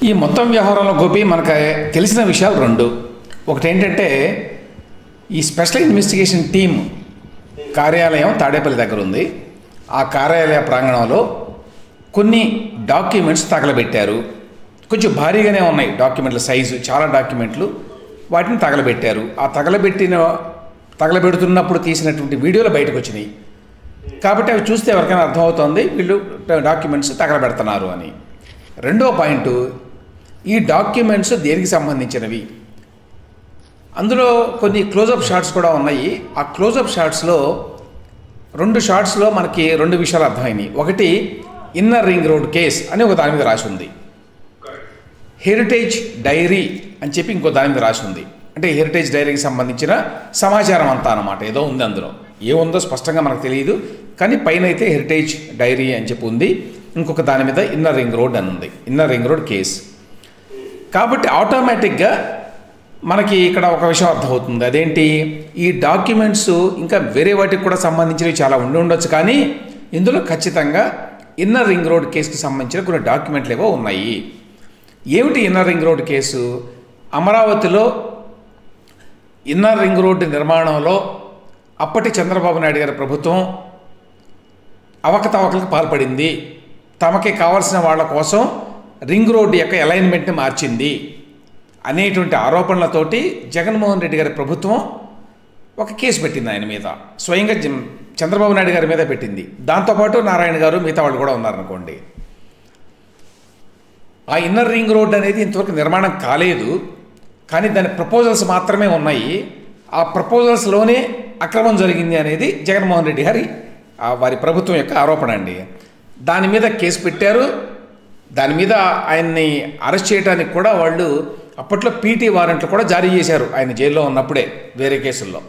ఈ మొత్తం వ్యవహారంలో గోపి మనకు తెలిసిన విషయాలు రెండు. ఒకటి ఏంటంటే ఈ స్పెషల్ ఇన్వెస్టిగేషన్ టీమ్ కార్యాలయం తాడేపల్లి దగ్గర ఉంది. ఆ కార్యాలయ ప్రాంగణంలో కొన్ని డాక్యుమెంట్స్ తగలబెట్టారు. కొంచెం భారీగానే ఉన్నాయి డాక్యుమెంట్ల సైజు, చాలా డాక్యుమెంట్లు. వాటిని తగలబెట్టారు. ఆ తగలబెడుతున్నప్పుడు తీసినటువంటి వీడియోలు బయటకు వచ్చినాయి. కాబట్టి అవి చూస్తే ఎవరికైనా అర్థమవుతుంది వీళ్ళు డాక్యుమెంట్స్ తగలబెడుతున్నారు అని. రెండో పాయింట్, ఈ డాక్యుమెంట్స్ దేనికి సంబంధించినవి, అందులో కొన్ని క్లోజప్ షాట్స్ కూడా ఉన్నాయి. ఆ క్లోజప్ షాట్స్లో రెండు షాట్స్లో మనకి రెండు విషయాలు అర్థమైనాయి. ఒకటి ఇన్నర్ రింగ్ రోడ్ కేస్ అని ఒక దాని మీద రాసి ఉంది, హెరిటేజ్ డైరీ అని చెప్పి ఇంకో దాని మీద రాసి ఉంది. అంటే హెరిటేజ్ డైరీకి సంబంధించిన సమాచారం అంతా అన్నమాట. ఏదో ఉంది అందులో, ఏముందో స్పష్టంగా మనకు తెలియదు, కానీ పైన అయితే హెరిటేజ్ డైరీ అని చెప్పి ఉంది. ఇంకొక దాని మీద ఇన్నర్ రింగ్ రోడ్ అని ఉంది, ఇన్నర్ రింగ్ రోడ్ కేస్. కాబట్టి ఆటోమేటిక్గా మనకి ఇక్కడ ఒక విషయం అర్థమవుతుంది. అదేంటి, ఈ డాక్యుమెంట్స్ ఇంకా వేరే వాటికి కూడా సంబంధించినవి చాలా ఉండొచ్చు, కానీ ఇందులో ఖచ్చితంగా ఇన్నర్ రింగ్ రోడ్ కేసుకి సంబంధించిన కొన్ని డాక్యుమెంట్లు ఏవో ఉన్నాయి. ఏమిటి ఇన్నర్ రింగ్ రోడ్ కేసు? అమరావతిలో ఇన్నర్ రింగ్ రోడ్డు నిర్మాణంలో అప్పటి చంద్రబాబు నాయుడు గారి ప్రభుత్వం అవకతవకలకు పాల్పడింది. తమకి కావాల్సిన వాళ్ళ కోసం రింగ్ రోడ్డు యొక్క అలైన్మెంట్ని మార్చింది అనేటువంటి ఆరోపణలతోటి జగన్మోహన్ రెడ్డి గారి ప్రభుత్వం ఒక కేసు పెట్టింది ఆయన మీద. స్వయంగా చంద్రబాబు నాయుడు గారి మీద పెట్టింది. దాంతోపాటు నారాయణ గారు, మిగతా వాళ్ళు కూడా ఉన్నారనుకోండి. ఆ ఇన్నర్ రింగ్ రోడ్ అనేది ఇంతవరకు నిర్మాణం కాలేదు, కానీ దాని ప్రపోజల్స్ మాత్రమే ఉన్నాయి. ఆ ప్రపోజల్స్లోనే అక్రమం జరిగింది అనేది జగన్మోహన్ రెడ్డి గారి వారి ప్రభుత్వం యొక్క ఆరోపణ అండి. దాని మీద కేసు పెట్టారు. దాని మీద ఆయన్ని అరెస్ట్ చేయడానికి కూడా వాళ్ళు అప్పట్లో పీటీ వారెంట్లు కూడా జారీ చేశారు ఆయన జైల్లో ఉన్నప్పుడే వేరే కేసుల్లో.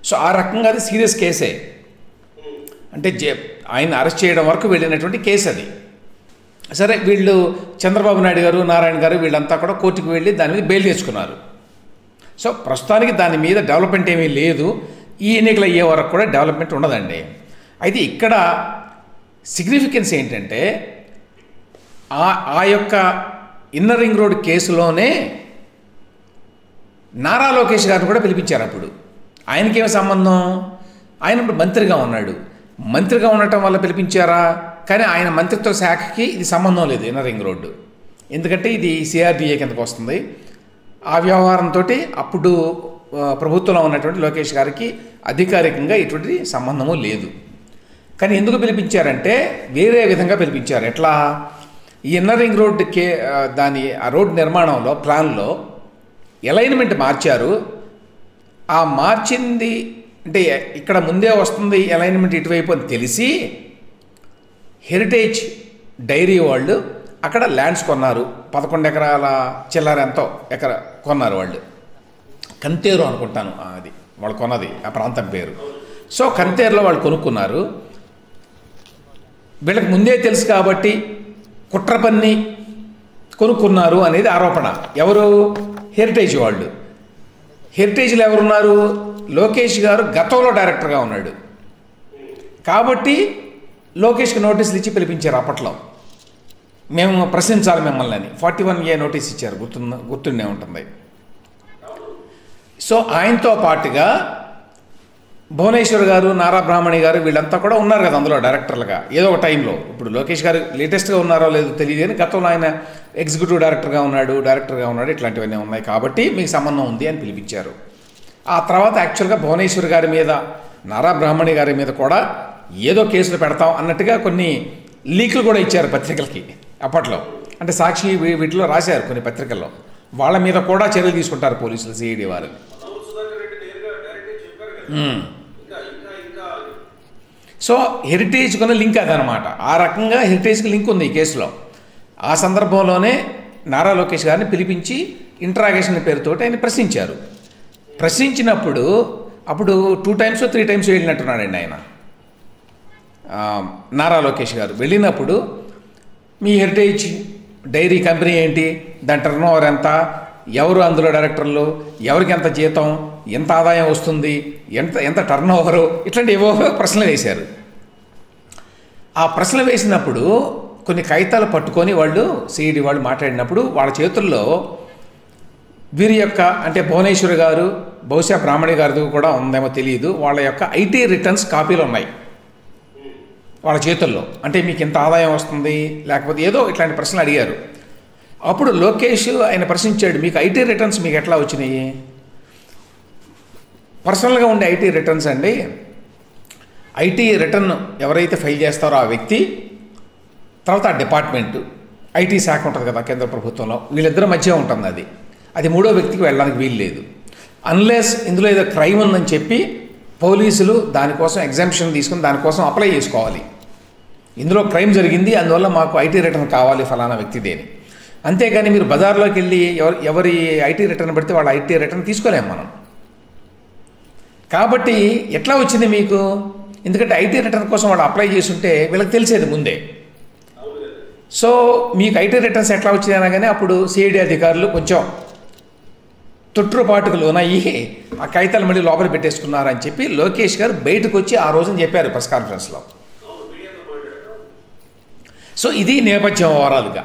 సో ఆ రకంగా అది సీరియస్ కేసే. అంటే ఆయన అరెస్ట్ చేయడం వరకు వెళ్ళినటువంటి కేసు అది. సరే, వీళ్ళు చంద్రబాబు నాయుడు గారు, నారాయణ గారు వీళ్ళంతా కూడా కోర్టుకు వెళ్ళి దాని మీద బెయిల్ తెచ్చుకున్నారు. సో ప్రస్తుతానికి దాని మీద డెవలప్మెంట్ ఏమీ లేదు. ఈ ఎన్నికలు అయ్యే వరకు కూడా డెవలప్మెంట్ ఉండదండి. అయితే ఇక్కడ సిగ్నిఫికెన్స్ ఏంటంటే ఆ యొక్క ఇన్నర్ రింగ్ రోడ్ కేసులోనే నారా లోకేష్ గారిని కూడా పిలిపించారు. అప్పుడు ఆయనకేమో సంబంధం, ఆయన ఇప్పుడు మంత్రిగా ఉన్నాడు. మంత్రిగా ఉండటం వల్ల పిలిపించారా, కానీ ఆయన మంత్రిత్వ శాఖకి ఇది సంబంధం లేదు ఇన్నర్ రింగ్ రోడ్డు. ఎందుకంటే ఇది సిఆర్డీఏ కిందకు వస్తుంది. ఆ వ్యవహారంతో అప్పుడు ప్రభుత్వంలో ఉన్నటువంటి లోకేష్ గారికి అధికారికంగా ఎటువంటి సంబంధము లేదు. కానీ ఎందుకు పిలిపించారంటే వేరే విధంగా పిలిపించారు. ఎట్లా, ఈ ఇన్నర్ రింగ్ రోడ్ ఆ రోడ్ నిర్మాణంలో ప్లాన్లో అలైన్మెంట్ మార్చారు. ఆ మార్చింది అంటే ఇక్కడ ముందే వస్తుంది అలైన్మెంట్ ఇటువైపు అని తెలిసి హెరిటేజ్ డైరీ వాళ్ళు అక్కడ ల్యాండ్స్ కొన్నారు. 11 ఎకరాల చిల్లర ఎంతో కొన్నారు వాళ్ళు. కంతేరు అనుకుంటాను అది వాళ్ళు కొన్నది, ఆ ప్రాంతం పేరు. సో కంతేరులో వాళ్ళు కొనుక్కున్నారు. వీళ్ళకి ముందే తెలుసు కాబట్టి కుట్ర పన్ని కొనుక్కున్నారు అనేది ఆరోపణ. ఎవరు? హెరిటేజ్ వాళ్ళు. హెరిటేజ్లో ఎవరున్నారు? లోకేష్ గారు గతంలో డైరెక్టర్గా ఉన్నాడు కాబట్టి లోకేష్కి నోటీసులు ఇచ్చి పిలిపించారు. అప్పట్లో మేము ప్రశ్నించాలి మిమ్మల్ని అని 41A నోటీస్ ఇచ్చారు, గుర్తుండే ఉంటుంది. సో ఆయనతో పాటుగా భువనేశ్వర్ గారు, నారా బ్రాహ్మణి గారు వీళ్ళంతా కూడా ఉన్నారు కదా అందులో డైరెక్టర్లుగా ఏదో ఒక టైంలో. ఇప్పుడు లోకేష్ గారు లేటెస్ట్గా ఉన్నారో లేదో తెలియదు, కానీ గతంలో ఆయన ఎగ్జిక్యూటివ్ డైరెక్టర్గా ఉన్నాడు, ఇట్లాంటివన్నీ ఉన్నాయి కాబట్టి మీకు సంబంధం ఉంది అని పిలిపించారు. ఆ తర్వాత యాక్చువల్గా భువనేశ్వర్ గారి మీద, నారా బ్రాహ్మణి గారి మీద కూడా ఏదో కేసులు పెడతాం అన్నట్టుగా కొన్ని లీకులు కూడా ఇచ్చారు పత్రికలకి అప్పట్లో. అంటే సాక్షి వీటిలో రాశారు కొన్ని పత్రికల్లో. వాళ్ళ మీద కూడా చర్యలు తీసుకుంటారు పోలీసులు, సిఐడి వారు. సో హెరిటేజ్ కొన్న లింక్ అదనమాట. ఆ రకంగా హెరిటేజ్కి లింక్ ఉంది ఈ కేసులో. ఆ సందర్భంలోనే నారా లోకేష్ గారిని పిలిపించి ఇంట్రాగేషన్ పేరుతో ఆయన ప్రశ్నించారు. ప్రశ్నించినప్పుడు అప్పుడు 2 times 3 times వెళ్ళినట్టున్నాడండి ఆయన. నారా లోకేష్ గారు వెళ్ళినప్పుడు మీ హెరిటేజ్ డైరీ కంపెనీ ఏంటి, దాని టర్న్ ఓవర్ ఎంత, ఎవరు అందులో డైరెక్టర్లు, ఎవరికి ఎంత జీతం, ఎంత ఆదాయం వస్తుంది, ఎంత టర్న్ ఓవరు, ఇట్లాంటి ఏవో ప్రశ్నలు వేశారు. ఆ ప్రశ్నలు వేసినప్పుడు కొన్ని కాగితాలు పట్టుకొని వాళ్ళు సిఐడి వాళ్ళు మాట్లాడినప్పుడు వాళ్ళ చేతుల్లో వీరి యొక్క అంటే భువనేశ్వర్ గారు బహుశా బ్రాహ్మణి గారిది కూడా ఉందేమో తెలియదు, వాళ్ళ యొక్క ఐటీ రిటర్న్స్ కాపీలు ఉన్నాయి వాళ్ళ చేతుల్లో. అంటే మీకు ఎంత ఆదాయం వస్తుంది లేకపోతే ఏదో ఇట్లాంటి ప్రశ్నలు అడిగారు. అప్పుడు లోకేష్ ఆయన ప్రశ్నించాడు, మీకు ఐటీ రిటర్న్స్ మీకు ఎట్లా వచ్చినాయి? పర్సనల్గా ఉండే ఐటీ రిటర్న్స్ అండి, ఐటీ రిటర్న్ ఎవరైతే ఫైల్ చేస్తారో ఆ వ్యక్తి, తర్వాత ఆ డిపార్ట్మెంటు, ఐటీ శాఖ ఉంటుంది కదా కేంద్ర ప్రభుత్వంలో, వీళ్ళిద్దరి మధ్య ఉంటుంది అది మూడో వ్యక్తికి వెళ్ళడానికి వీలు లేదు. అన్లెస్ ఇందులో ఏదో క్రైమ్ ఉందని చెప్పి పోలీసులు దానికోసం ఎగ్జామ్షన్ తీసుకుని దానికోసం అప్లై చేసుకోవాలి. ఇందులో క్రైమ్ జరిగింది, అందువల్ల మాకు ఐటీ రిటర్న్ కావాలి ఫలానా వ్యక్తిదేని. అంతేగాని మీరు బజార్లోకి వెళ్ళి ఎవరి ఐటీ రిటర్న్ పెడితే వాళ్ళ ఐటీ రిటర్న్ తీసుకోలేము మనం. కాబట్టి ఎట్లా వచ్చింది మీకు? ఎందుకంటే ఐటీ రిటర్న్ కోసం వాళ్ళు అప్లై చేస్తుంటే వీళ్ళకి తెలిసేది ముందే. సో మీకు ఐటీ రిటర్న్స్ ఎట్లా వచ్చింది అనగానే అప్పుడు సిఐడి అధికారులు కొంచెం తొట్టుపాటుకు లోనయ్యి ఆ కాగితాలు మళ్ళీ లోపల పెట్టేసుకున్నారని చెప్పి లోకేష్ గారు బయటకు వచ్చి ఆ రోజున చెప్పారు ప్రెస్ కాన్ఫరెన్స్లో. సో ఇది నేపథ్యం ఓవరాల్గా.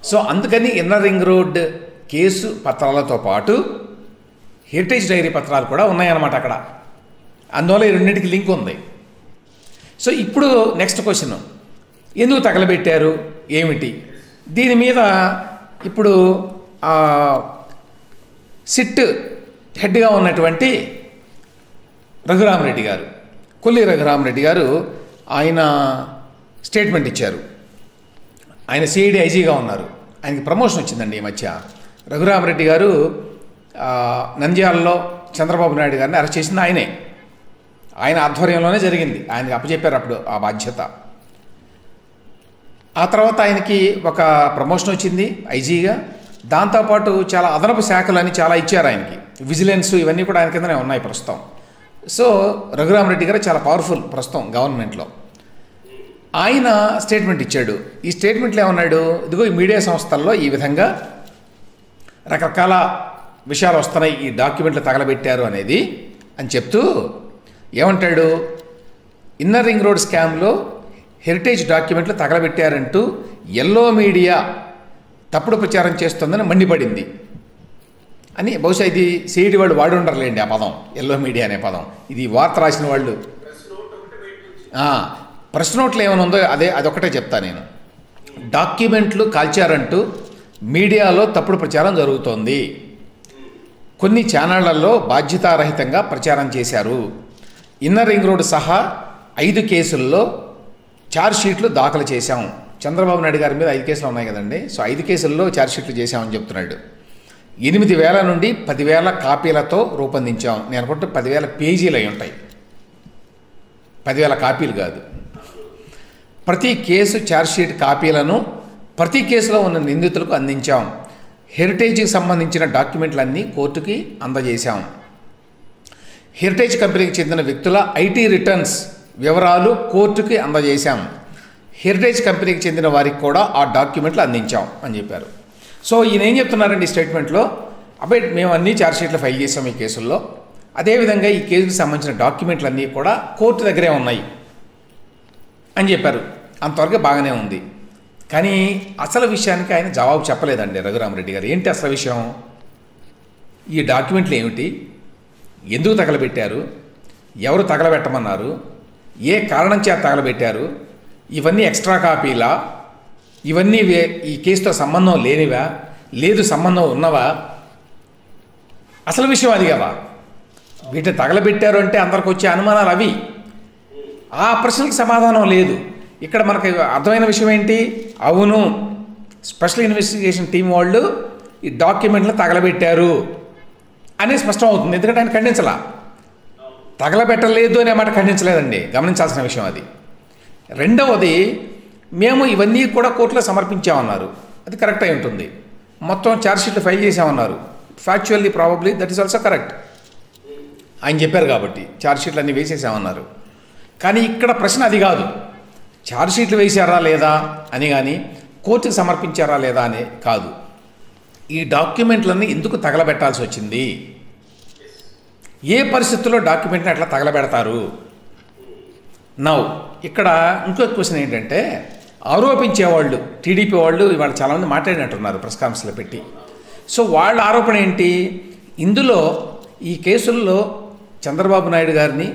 సో అందుకని ఇన్నర్ రింగ్ రోడ్ కేసు పత్రాలతో పాటు హెరిటేజ్ డైరీ పత్రాలు కూడా ఉన్నాయన్నమాట అక్కడ. అందువల్ల ఈ రెండింటికి లింక్ ఉంది. సో ఇప్పుడు నెక్స్ట్ క్వశ్చన్, ఎందుకు తగలబెట్టారు ఏమిటి? దీని మీద ఇప్పుడు సిట్ హెడ్గా ఉన్నటువంటి రఘురామరెడ్డి గారు, కొల్లి రఘురామరెడ్డి గారు ఆయన స్టేట్మెంట్ ఇచ్చారు. ఆయన సిఐడి ఐజీగా ఉన్నారు, ఆయనకి ప్రమోషన్ వచ్చిందండి ఈ మధ్య. రఘురామరెడ్డి గారు నంద్యాలలో చంద్రబాబు నాయుడు గారిని అరెస్ట్ చేసింది ఆయన ఆధ్వర్యంలోనే జరిగింది. ఆయనకి అప్పచెప్పారు అప్పుడు ఆ బాధ్యత. ఆ తర్వాత ఆయనకి ఒక ప్రమోషన్ వచ్చింది ఐజీగా. దాంతోపాటు చాలా అదనపు శాఖలని చాలా ఇచ్చారు ఆయనకి, విజిలెన్స్ ఇవన్నీ కూడా ఆయన కిందనే ఉన్నాయి ప్రస్తుతం. సో రఘురామరెడ్డి గారు చాలా పవర్ఫుల్ ప్రస్తుతం గవర్నమెంట్లో. ఆయన స్టేట్మెంట్ ఇచ్చాడు. ఈ స్టేట్మెంట్లో ఏమన్నాడు, ఇదిగో ఈ మీడియా సంస్థల్లో ఈ విధంగా రకరకాల విషయాలు వస్తున్నాయి, ఈ డాక్యుమెంట్లు తగలబెట్టారు అనేది అని చెప్తూ ఏమంటాడు, ఇన్నర్ రింగ్ రోడ్ స్కామ్లో హెరిటేజ్ డాక్యుమెంట్లు తగలబెట్టారంటూ ఎల్లో మీడియా తప్పుడు ప్రచారం చేస్తుందని మండిపడింది అని. బహుశా ఇది సిఐడి వాళ్ళు వాడి ఉండరులేండి ఆ పదం, ఎల్లో మీడియా అనే పదం. ఇది వార్త రాసిన వాళ్ళు ప్రెస్ నోట్లు ఏమైనా ఉందో అదొకటే చెప్తా నేను. డాక్యుమెంట్లు కాల్చారంటూ మీడియాలో తప్పుడు ప్రచారం జరుగుతోంది, కొన్ని ఛానళ్లలో బాధ్యతారహితంగా ప్రచారం చేశారు. ఇన్నర్ రింగ్ రోడ్ సహా 5 కేసుల్లో ఛార్జ్షీట్లు దాఖలు చేశాం. చంద్రబాబు నాయుడు గారి మీద 5 కేసులు ఉన్నాయి కదండి. సో 5 కేసుల్లో ఛార్జ్షీట్లు చేశామని చెప్తున్నాడు. 8,000 నుండి 10,000 కాపీలతో రూపొందించాం. నేను అనుకుంటే 10,000 పేజీలు అయి ఉంటాయి, 10,000 కాపీలు కాదు. ప్రతి కేసు ఛార్జ్షీట్ కాపీలను ప్రతి కేసులో ఉన్న నిందితులకు అందించాం. హెరిటేజ్కి సంబంధించిన డాక్యుమెంట్లన్నీ కోర్టుకి అందజేశాం. హెరిటేజ్ కంపెనీకి చెందిన వ్యక్తుల ఐటీ రిటర్న్స్ వివరాలు కోర్టుకి అందజేశాం. హెరిటేజ్ కంపెనీకి చెందిన వారికి కూడా ఆ డాక్యుమెంట్లు అందించాం అని చెప్పారు. సో ఈయన ఏం చెప్తున్నారండి స్టేట్మెంట్లో, అబ్బాయి మేము అన్ని ఛార్జ్షీట్లు ఫైల్ చేసాం ఈ కేసుల్లో, అదేవిధంగా ఈ కేసుకి సంబంధించిన డాక్యుమెంట్లు అన్నీ కూడా కోర్టు దగ్గరే ఉన్నాయి అని చెప్పారు. అంతవరకు బాగానే ఉంది. కానీ అసలు విషయానికి ఆయన జవాబు చెప్పలేదండి రఘురామరెడ్డి గారు. ఏంటి అసలు విషయం? ఈ డాక్యుమెంట్లు ఏమిటి, ఎందుకు తగలబెట్టారు, ఎవరు తగలబెట్టమన్నారు, ఏ కారణం చేత తగలబెట్టారు, ఇవన్నీ ఎక్స్ట్రా కాపీలా, ఇవన్నీ ఈ కేసుతో సంబంధం లేనివా, లేదు సంబంధం ఉన్నవా? అసలు విషయం అది కదా. వీటిని తగలబెట్టారు అంటే అందరికి వచ్చే అనుమానాలు అవి. ఆ ప్రశ్నలకు సమాధానం లేదు. ఇక్కడ మనకు అర్థమైన విషయం ఏంటి, అవును స్పెషల్ ఇన్వెస్టిగేషన్ టీం వాళ్ళు ఈ డాక్యుమెంట్లు తగలబెట్టారు అనేది స్పష్టం అవుతుంది. ఎందుకంటే ఆయన ఖండించలా, తగలబెట్టలేదు అనే మాట ఖండించలేదండి, గమనించాల్సిన విషయం అది. రెండవది, మేము ఇవన్నీ కూడా కోర్టులో సమర్పించామన్నారు, అది కరెక్ట్ అయి ఉంటుంది. మొత్తం ఛార్జ్షీట్లు ఫైల్ చేసామన్నారు, factually probably that is also correct. ఆయన చెప్పారు కాబట్టి ఛార్జ్షీట్లు అన్నీ వేసేసామన్నారు. కానీ ఇక్కడ ప్రశ్న అది కాదు, ఛార్జ్షీట్లు వేశారా లేదా అని కానీ కోర్టుకు సమర్పించారా లేదా అని కాదు. ఈ డాక్యుమెంట్లన్నీ ఎందుకు తగలబెట్టాల్సి వచ్చింది, ఏ పరిస్థితుల్లో డాక్యుమెంట్ని అట్లా తగలబెడతారు? నౌ ఇక్కడ ఇంకొక క్వశ్చన్ ఏంటంటే, ఆరోపించేవాళ్ళు టీడీపీ వాళ్ళు ఇవాళ చాలామంది మాట్లాడినట్టున్నారు ప్రెస్ కాన్ఫరెన్స్లో పెట్టి. సో వాళ్ళ ఆరోపణ ఏంటి, ఇందులో ఈ కేసుల్లో చంద్రబాబు నాయుడు గారిని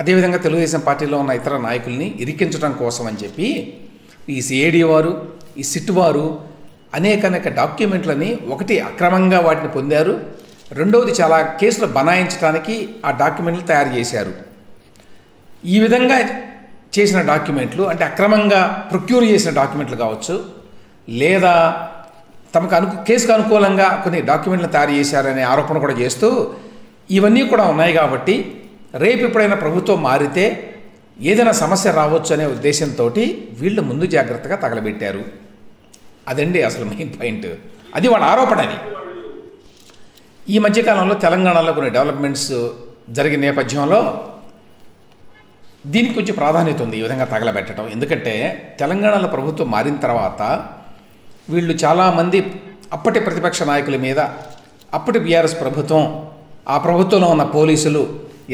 అదేవిధంగా తెలుగుదేశం పార్టీలో ఉన్న ఇతర నాయకుల్ని ఇరికించడం కోసం అని చెప్పి ఈ సిఐడి వారు, ఈ సిట్ వారు అనేక డాక్యుమెంట్లని ఒకటి అక్రమంగా వాటిని పొందారు, రెండవది చాలా కేసులు బనాయించడానికి ఆ డాక్యుమెంట్లు తయారు చేశారు. ఈ విధంగా చేసిన డాక్యుమెంట్లు అంటే అక్రమంగా ప్రొక్యూర్ చేసిన డాక్యుమెంట్లు కావచ్చు, లేదా తమకు కేసుకు అనుకూలంగా కొన్ని డాక్యుమెంట్లు తయారు చేశారనే ఆరోపణ కూడా చేస్తూ ఇవన్నీ కూడా ఉన్నాయి. కాబట్టి రేపు ఎప్పుడైనా ప్రభుత్వం మారితే ఏదైనా సమస్య రావచ్చు అనే ఉద్దేశంతో వీళ్ళు ముందు జాగ్రత్తగా తగలబెట్టారు. అదండి అసలు మెయిన్ పాయింట్. అది వాళ్ళ ఆరోపణ. అది ఈ మధ్యకాలంలో తెలంగాణలో కొన్ని డెవలప్మెంట్స్ జరిగిన నేపథ్యంలో దీనికి కొంచెం ప్రాధాన్యత ఉంది ఈ విధంగా తగలబెట్టడం. ఎందుకంటే తెలంగాణలో ప్రభుత్వం మారిన తర్వాత వీళ్ళు చాలామంది అప్పటి ప్రతిపక్ష నాయకుల మీద అప్పటి బీఆర్ఎస్ ప్రభుత్వం, ఆ ప్రభుత్వంలో ఉన్న పోలీసులు,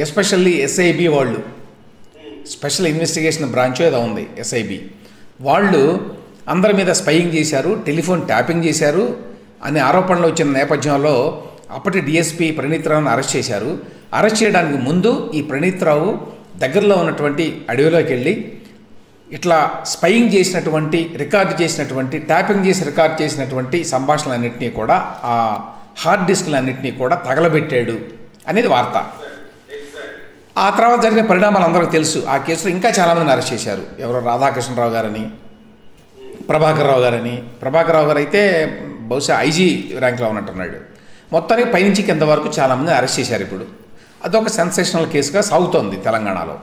ఎస్పెషల్లీ ఎస్ఐబి వాళ్ళు, స్పెషల్ ఇన్వెస్టిగేషన్ బ్రాంచ్ ఏదో ఉంది ఎస్ఐబి, వాళ్ళు అందరి మీద స్పైయింగ్ చేశారు, టెలిఫోన్ ట్యాపింగ్ చేశారు అనే ఆరోపణలు వచ్చిన నేపథ్యంలో అప్పటి డిఎస్పీ ప్రణీత్ రావును అరెస్ట్ చేశారు. అరెస్ట్ చేయడానికి ముందు ఈ ప్రణీత్ రావు దగ్గరలో ఉన్నటువంటి అడవిలోకి వెళ్ళి ఇట్లా స్పైయింగ్ చేసినటువంటి, రికార్డు చేసినటువంటి, ట్యాపింగ్ చేసి రికార్డు చేసినటువంటి సంభాషణలన్నింటినీ కూడా, ఆ హార్డ్ డిస్క్లన్నింటినీ కూడా తగలబెట్టాడు అనేది వార్త. ఆ తర్వాత జరిగిన పరిణామాలు అందరికీ తెలుసు. ఆ కేసులో ఇంకా చాలామందిని అరెస్ట్ చేశారు. ఎవరో రాధాకృష్ణరావు గారని, ప్రభాకర్ రావు గారని. ప్రభాకర్ రావు గారు అయితే బహుశా ఐజీ ర్యాంక్లో ఉన్నట్టున్నాడు. మొత్తానికి పైనుంచి కింద వరకు చాలామంది అరెస్ట్ చేశారు. ఇప్పుడు అదొక సెన్సేషనల్ కేసుగా సాగుతోంది తెలంగాణలో.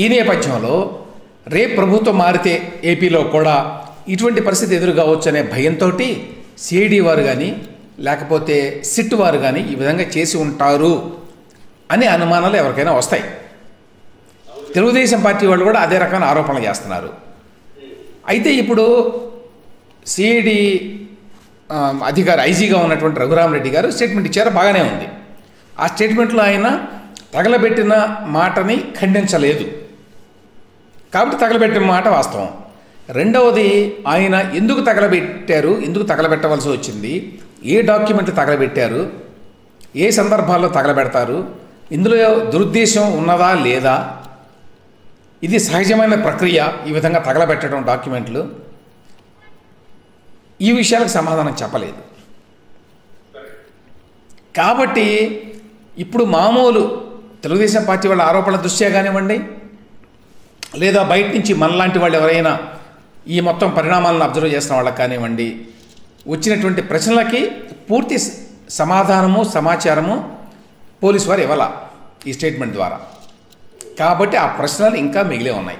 ఈ నేపథ్యంలో రేపు ప్రభుత్వం మారితే ఏపీలో కూడా ఇటువంటి పరిస్థితి ఎదురు కావచ్చు అనే భయంతో సిఐడి వారు కానీ లేకపోతే సిట్ వారు కానీ ఈ విధంగా చేసి ఉంటారు అనే అనుమానాలు ఎవరికైనా వస్తాయి. తెలుగుదేశం పార్టీ వాళ్ళు కూడా అదే రకమైన ఆరోపణలు చేస్తున్నారు. అయితే ఇప్పుడు సిఐడి అధికారి ఐజీగా ఉన్నటువంటి రఘురామరెడ్డి గారు స్టేట్మెంట్ ఇచ్చారు, బాగానే ఉంది. ఆ స్టేట్మెంట్లో ఆయన తగలబెట్టిన మాటని ఖండించలేదు, కాబట్టి తగలబెట్టిన మాట వాస్తవం. రెండవది, ఆయన ఎందుకు తగలబెట్టారు, ఎందుకు తగలబెట్టవలసి వచ్చింది, ఏ డాక్యుమెంట్లు తగలబెట్టారు, ఏ సందర్భాల్లో తగలబెడతారు, ఇందులో దురుద్దేశం ఉన్నదా లేదా, ఇది సహజమైన ప్రక్రియ ఈ విధంగా తగలబెట్టడం డాక్యుమెంట్లు, ఈ విషయాలకు సమాధానం చెప్పలేదు. కాబట్టి ఇప్పుడు మామూలు తెలుగుదేశం పార్టీ వాళ్ళ ఆరోపణల దృష్ట్యా కానివ్వండి, లేదా బయట నుంచి మనలాంటి వాళ్ళు ఎవరైనా ఈ మొత్తం పరిణామాలను అబ్జర్వ్ చేస్తున్న వాళ్ళకి కానివ్వండి, వచ్చినటువంటి ప్రశ్నలకి పూర్తి సమాధానము, సమాచారము పోలీసు వారు ఇవ్వాల ఈ స్టేట్మెంట్ ద్వారా. కాబట్టి ఆ ప్రశ్నలు ఇంకా మిగిలే ఉన్నాయి.